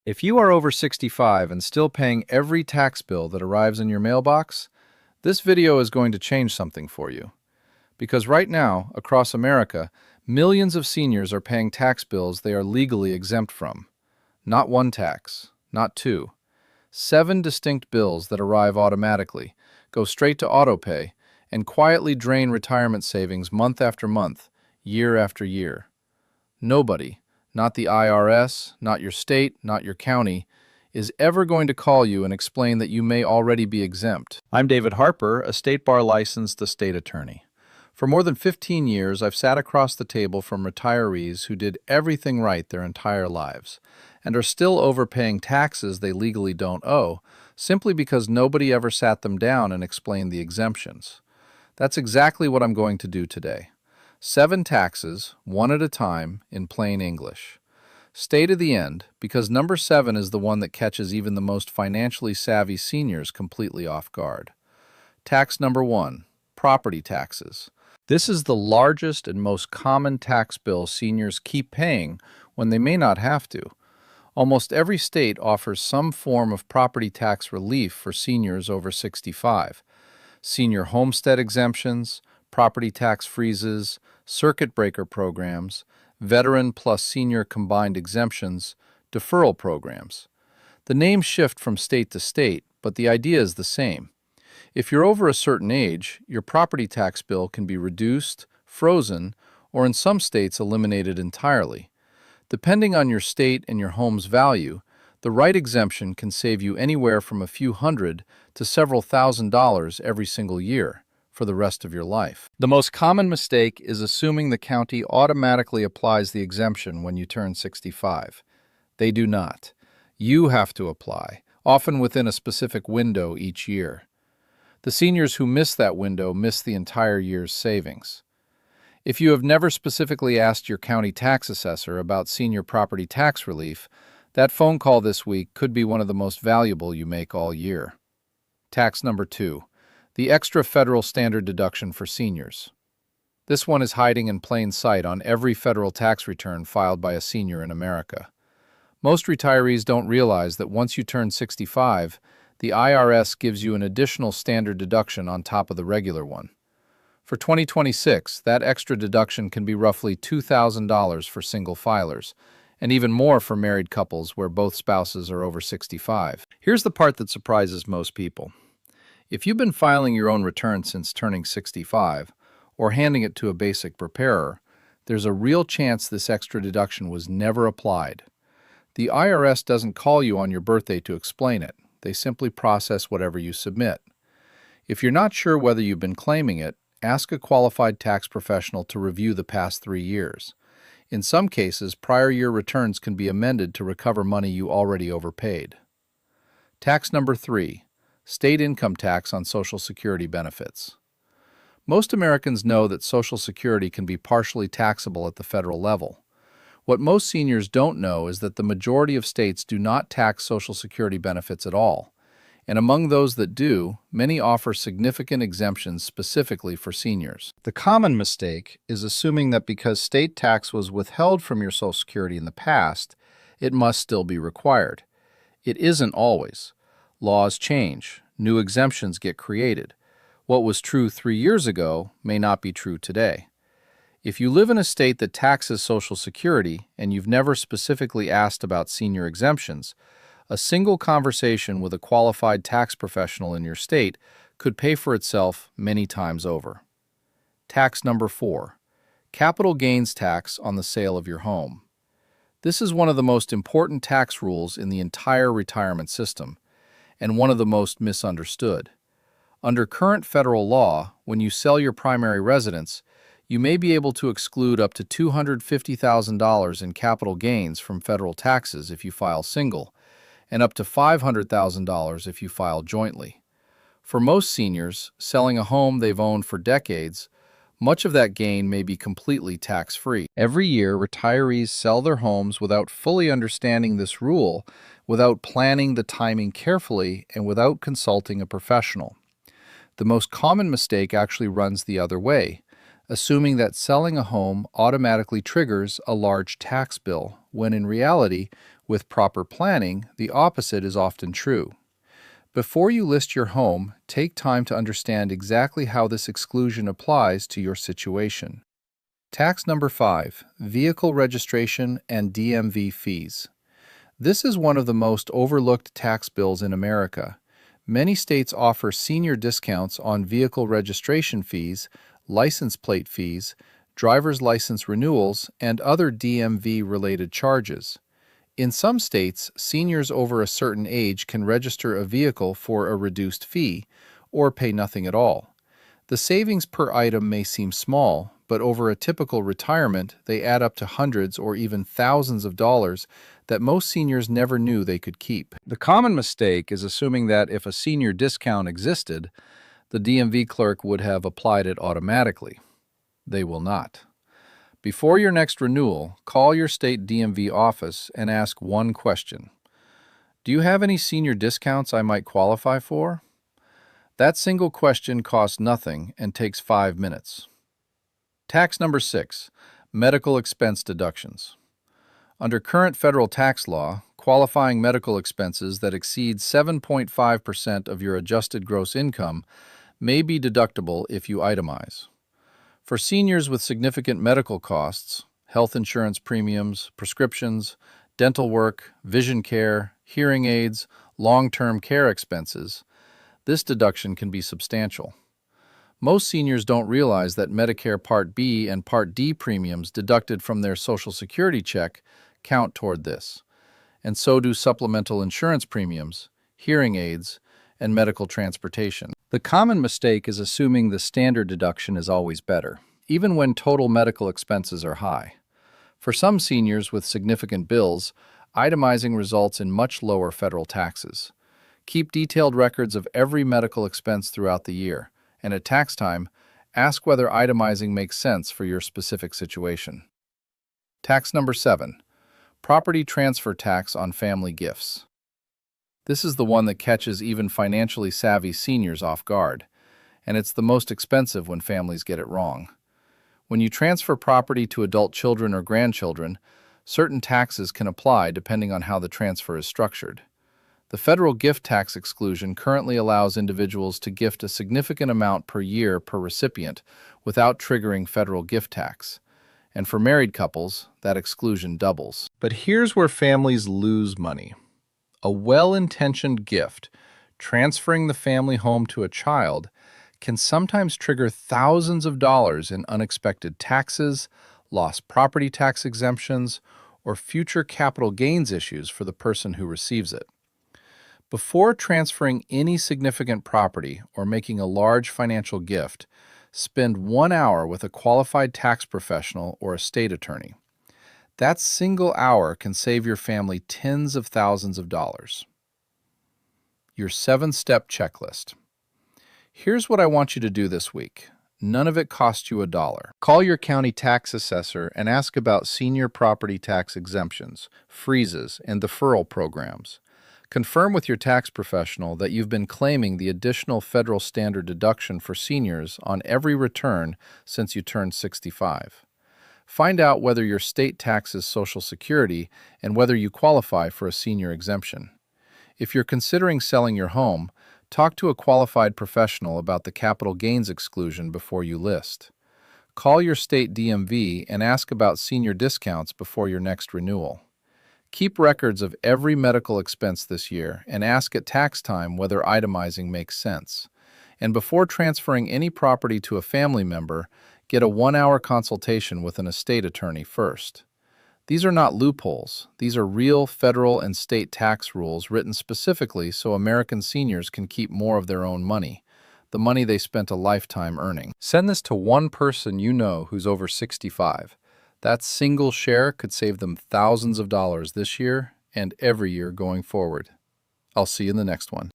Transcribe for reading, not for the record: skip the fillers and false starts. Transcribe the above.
If you are over 65 and still paying every tax bill that arrives in your mailbox, this video is going to change something for you. Because right now, across America, millions of seniors are paying tax bills they are legally exempt from. Not one tax, not two. 7 distinct bills that arrive automatically, go straight to autopay, and quietly drain retirement savings month after month, year after year. Nobody, not the IRS, not your state, not your county, is ever going to call you and explain that you may already be exempt. I'm David Harper, a state bar licensed estate attorney. For more than 15 years, I've sat across the table from retirees who did everything right their entire lives and are still overpaying taxes they legally don't owe, simply because nobody ever sat them down and explained the exemptions. That's exactly what I'm going to do today. 7 taxes, one at a time, in plain English. Stay to the end, because number 7 is the one that catches even the most financially savvy seniors completely off guard. Tax number 1, property taxes. This is the largest and most common tax bill seniors keep paying when they may not have to. Almost every state offers some form of property tax relief for seniors over 65. Senior homestead exemptions, property tax freezes, circuit breaker programs, veteran plus senior combined exemptions, deferral programs. The names shift from state to state, but the idea is the same. If you're over a certain age, your property tax bill can be reduced, frozen, or in some states eliminated entirely. Depending on your state and your home's value, the right exemption can save you anywhere from a few hundred to several $1,000s every single year for the rest of your life. The most common mistake is assuming the county automatically applies the exemption when you turn 65. They do not. You have to apply, often within a specific window each year. The seniors who miss that window miss the entire year's savings. If you have never specifically asked your county tax assessor about senior property tax relief, that phone call this week could be one of the most valuable you make all year. Tax number 2. The extra federal standard deduction for seniors. This one is hiding in plain sight on every federal tax return filed by a senior in America. Most retirees don't realize that once you turn 65, the IRS gives you an additional standard deduction on top of the regular one. For 2026, that extra deduction can be roughly $2,000 for single filers, and even more for married couples where both spouses are over 65. Here's the part that surprises most people. If you've been filing your own return since turning 65, or handing it to a basic preparer, there's a real chance this extra deduction was never applied. The IRS doesn't call you on your birthday to explain it. They simply process whatever you submit. If you're not sure whether you've been claiming it, ask a qualified tax professional to review the past 3 years. In some cases, prior year returns can be amended to recover money you already overpaid. Tax number 3. State income tax on Social Security benefits. Most Americans know that Social Security can be partially taxable at the federal level. What most seniors don't know is that the majority of states do not tax Social Security benefits at all. And among those that do, many offer significant exemptions specifically for seniors. The common mistake is assuming that because state tax was withheld from your Social Security in the past, it must still be required. It isn't always. Laws change. New exemptions get created. What was true 3 years ago may not be true today. If you live in a state that taxes Social Security and you've never specifically asked about senior exemptions, a single conversation with a qualified tax professional in your state could pay for itself many times over. Tax number 4. Capital gains tax on the sale of your home. This is one of the most important tax rules in the entire retirement system, and one of the most misunderstood. Under current federal law, when you sell your primary residence, you may be able to exclude up to $250,000 in capital gains from federal taxes if you file single, and up to $500,000 if you file jointly. For most seniors, selling a home they've owned for decades, much of that gain may be completely tax-free. Every year, retirees sell their homes without fully understanding this rule, without planning the timing carefully, and without consulting a professional. The most common mistake actually runs the other way. assuming that selling a home automatically triggers a large tax bill, when in reality, with proper planning, the opposite is often true. Before you list your home, take time to understand exactly how this exclusion applies to your situation. Tax number 5, vehicle registration and DMV fees. This is one of the most overlooked tax bills in America. Many states offer senior discounts on vehicle registration fees, license plate fees, driver's license renewals, and other DMV-related charges. In some states, seniors over a certain age can register a vehicle for a reduced fee or pay nothing at all. The savings per item may seem small, but over a typical retirement, they add up to hundreds or even thousands of dollars that most seniors never knew they could keep. The common mistake is assuming that if a senior discount existed, the DMV clerk would have applied it automatically. They will not. Before your next renewal, call your state DMV office and ask one question. Do you have any senior discounts I might qualify for? That single question costs nothing and takes 5 minutes. Tax number 6, medical expense deductions. Under current federal tax law, qualifying medical expenses that exceed 7.5% of your adjusted gross income may be deductible if you itemize. For seniors with significant medical costs, health insurance premiums, prescriptions, dental work, vision care, hearing aids, long-term care expenses, this deduction can be substantial. Most seniors don't realize that Medicare Part B and Part D premiums deducted from their Social Security check count toward this, and so do supplemental insurance premiums, hearing aids, and medical transportation. The common mistake is assuming the standard deduction is always better, even when total medical expenses are high. For some seniors with significant bills, itemizing results in much lower federal taxes. Keep detailed records of every medical expense throughout the year, and at tax time, ask whether itemizing makes sense for your specific situation. Tax number 7, property transfer tax on family gifts. This is the one that catches even financially savvy seniors off guard, and it's the most expensive when families get it wrong. When you transfer property to adult children or grandchildren, certain taxes can apply depending on how the transfer is structured. The federal gift tax exclusion currently allows individuals to gift a significant amount per year per recipient without triggering federal gift tax. And for married couples, that exclusion doubles. But here's where families lose money. A well-intentioned gift, transferring the family home to a child, can sometimes trigger thousands of dollars in unexpected taxes, lost property tax exemptions, or future capital gains issues for the person who receives it. Before transferring any significant property or making a large financial gift, spend 1 hour with a qualified tax professional or estate attorney. That single hour can save your family tens of thousands of dollars. Your 7-step checklist. Here's what I want you to do this week. None of it costs you $1. Call your county tax assessor and ask about senior property tax exemptions, freezes, and deferral programs. Confirm with your tax professional that you've been claiming the additional federal standard deduction for seniors on every return since you turned 65. Find out whether your state taxes Social Security and whether you qualify for a senior exemption. If you're considering selling your home, talk to a qualified professional about the capital gains exclusion before you list. Call your state DMV and ask about senior discounts before your next renewal. Keep records of every medical expense this year and ask at tax time whether itemizing makes sense. And before transferring any property to a family member, get a 1-hour consultation with an estate attorney first. These are not loopholes. These are real federal and state tax rules written specifically so American seniors can keep more of their own money, the money they spent a lifetime earning. Send this to one person you know who's over 65. That single share could save them thousands of dollars this year and every year going forward. I'll see you in the next one.